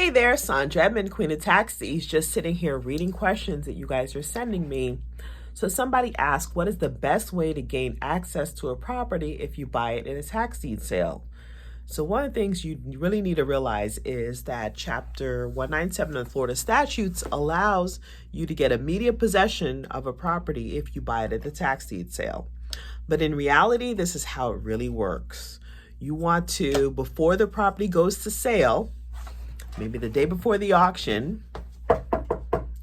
Hey there, Sandra Edmond, Queen of Taxis, just sitting here reading questions that you guys are sending me. So somebody asked, what is the best way to gain access to a property if you buy it in a tax deed sale? So one of the things you really need to realize is that Chapter 197 of the Florida statutes allows you to get immediate possession of a property if you buy it at the tax deed sale. But in reality, this is how it really works. You want to, before the property goes to sale, maybe the day before the auction,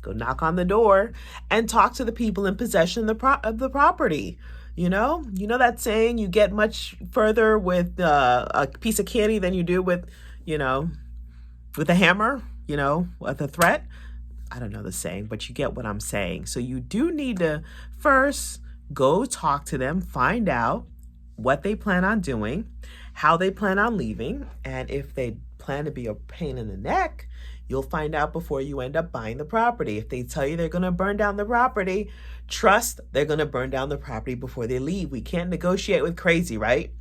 go knock on the door and talk to the people in possession of the property. You know that saying, you get much further with a piece of candy than you do with a hammer, with a threat. I don't know the saying, but you get what I'm saying. So you do need to first go talk to them, find out what they plan on doing, how they plan on leaving, and if they plan to be a pain in the neck, you'll find out before you end up buying the property. If they tell you they're going to burn down the property, trust they're going to burn down the property before they leave. We can't negotiate with crazy, right?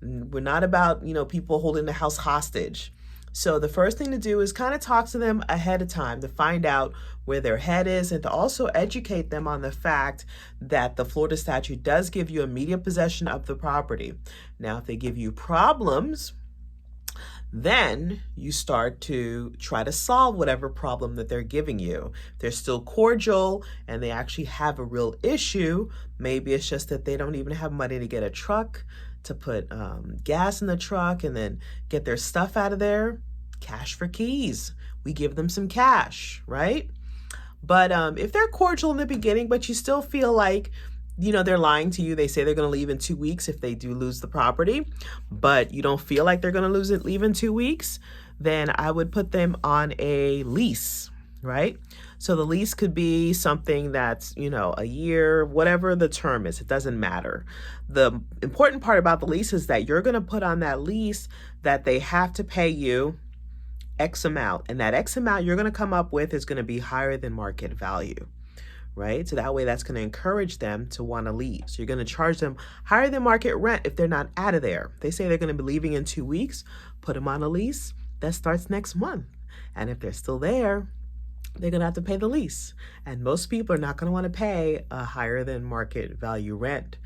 We're not about, people holding the house hostage. So the first thing to do is kind of talk to them ahead of time to find out where their head is and to also educate them on the fact that the Florida statute does give you immediate possession of the property. Now, if they give you problems, then you start to try to solve whatever problem that they're giving you. If they're still cordial and they actually have a real issue, maybe it's just that they don't even have money to get a truck, to put gas in the truck and then get their stuff out of there. Cash for keys. We give them some cash, right? But if they're cordial in the beginning, but you still feel like, they're lying to you. They say they're going to leave in 2 weeks if they do lose the property, but you don't feel like they're going to leave in 2 weeks, then I would put them on a lease, right? So the lease could be something that's, a year, whatever the term is, it doesn't matter. The important part about the lease is that you're going to put on that lease that they have to pay you X amount, and that X amount you're going to come up with is going to be higher than market value. Right? So that way that's going to encourage them to want to leave. So you're going to charge them higher than market rent if they're not out of there. They say they're going to be leaving in 2 weeks, put them on a lease that starts next month. And if they're still there, they're going to have to pay the lease. And most people are not going to want to pay a higher than market value rent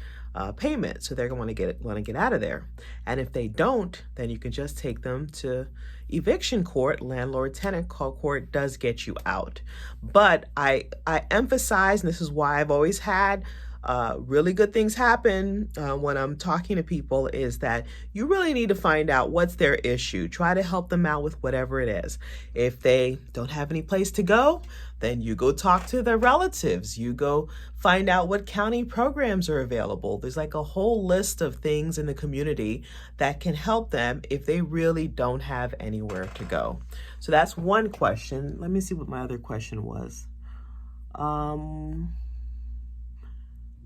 payment. So they're going to want to get out of there. And if they don't, then you can just take them to eviction court. Landlord-tenant court does get you out. But I emphasize, and this is why I've always had really good things happen when I'm talking to people, is that you really need to find out what's their issue. Try to help them out with whatever it is. If they don't have any place to go, then you go talk to their relatives. You go find out what county programs are available. There's like a whole list of things in the community that can help them if they really don't have anywhere to go. So that's one question. Let me see what my other question was.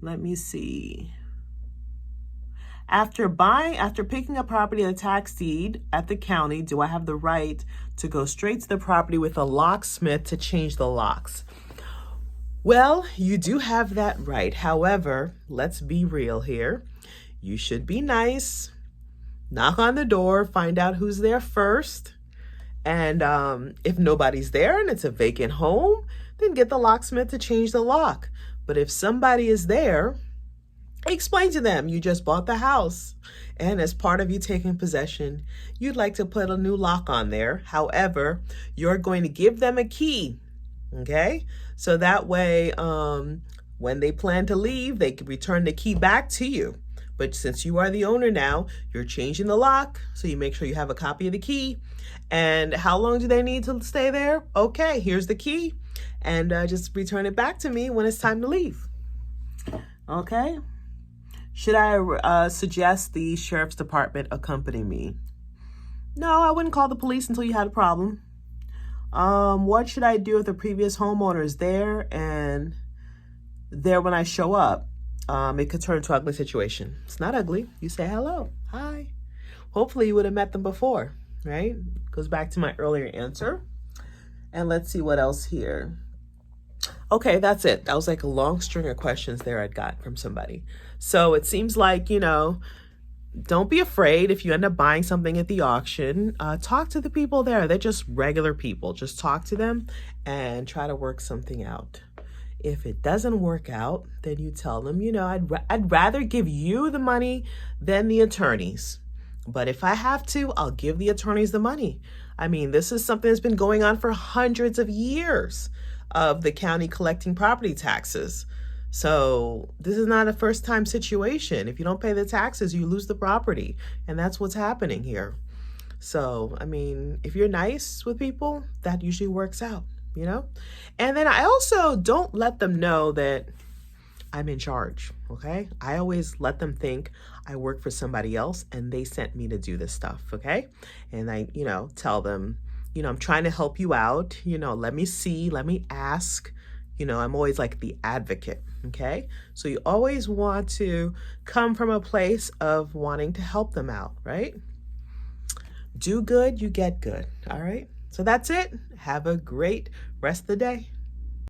Let me see. After picking a property on a tax deed at the county, do I have the right to go straight to the property with a locksmith to change the locks? Well, you do have that right. However, let's be real here. You should be nice. Knock on the door, find out who's there first. And if nobody's there and it's a vacant home, then get the locksmith to change the lock. But if somebody is there, explain to them you just bought the house, and as part of you taking possession, you'd like to put a new lock on there. However, you're going to give them a key, okay? So that way, when they plan to leave, they can return the key back to you. But since you are the owner now, you're changing the lock, so you make sure you have a copy of the key. And how long do they need to stay there? Okay, here's the key, and just return it back to me when it's time to leave. Okay? Should I suggest the sheriff's department accompany me? No, I wouldn't call the police until you had a problem. What should I do if the previous homeowner is there and there when I show up? It could turn into an ugly situation. It's not ugly. You say hello, hi. Hopefully you would have met them before, right? Goes back to my earlier answer. And let's see what else here. Okay, that's it. That was like a long string of questions there I'd got from somebody. So it seems like, don't be afraid if you end up buying something at the auction. Talk to the people there. They're just regular people. Just talk to them and try to work something out. If it doesn't work out, then you tell them, I'd rather give you the money than the attorneys. But if I have to, I'll give the attorneys the money. I mean, this is something that's been going on for hundreds of years of the county collecting property taxes. So this is not a first time situation. If you don't pay the taxes, you lose the property. And that's what's happening here. So, I mean, if you're nice with people, that usually works out, And then I also don't let them know that I'm in charge, okay? I always let them think I work for somebody else and they sent me to do this stuff, okay? And I, tell them, I'm trying to help you out, let me see, let me ask. I'm always like the advocate, okay? So you always want to come from a place of wanting to help them out, right? Do good, you get good, all right? So that's it. Have a great rest of the day.